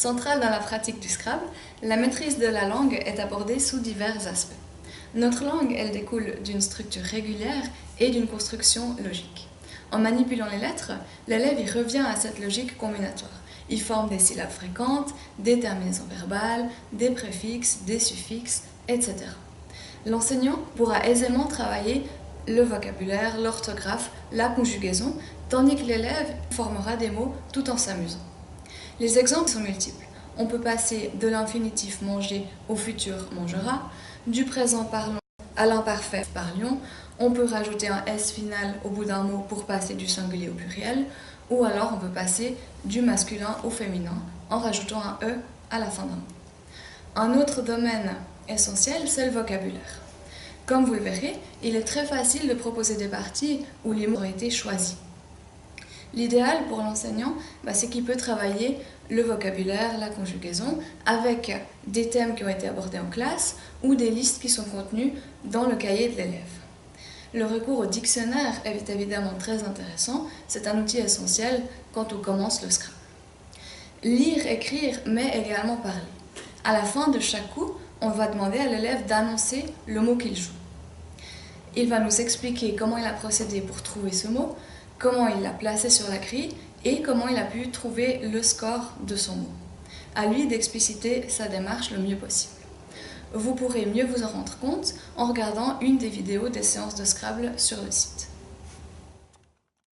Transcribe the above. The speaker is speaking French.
Centrale dans la pratique du Scrabble, la maîtrise de la langue est abordée sous divers aspects. Notre langue, elle découle d'une structure régulière et d'une construction logique. En manipulant les lettres, l'élève y revient à cette logique combinatoire. Il forme des syllabes fréquentes, des terminaisons verbales, des préfixes, des suffixes, etc. L'enseignant pourra aisément travailler le vocabulaire, l'orthographe, la conjugaison, tandis que l'élève formera des mots tout en s'amusant. Les exemples sont multiples. On peut passer de l'infinitif manger au futur mangera, du présent parlons à l'imparfait parlions, on peut rajouter un S final au bout d'un mot pour passer du singulier au pluriel, ou alors on peut passer du masculin au féminin en rajoutant un E à la fin d'un mot. Un autre domaine essentiel, c'est le vocabulaire. Comme vous le verrez, il est très facile de proposer des parties où les mots ont été choisis. L'idéal pour l'enseignant, c'est qu'il peut travailler le vocabulaire, la conjugaison, avec des thèmes qui ont été abordés en classe ou des listes qui sont contenues dans le cahier de l'élève. Le recours au dictionnaire est évidemment très intéressant, c'est un outil essentiel quand on commence le Scrabble. Lire, écrire, mais également parler. À la fin de chaque coup, on va demander à l'élève d'annoncer le mot qu'il joue. Il va nous expliquer comment il a procédé pour trouver ce mot, comment il l'a placé sur la grille et comment il a pu trouver le score de son mot. À lui d'expliciter sa démarche le mieux possible. Vous pourrez mieux vous en rendre compte en regardant une des vidéos des séances de Scrabble sur le site.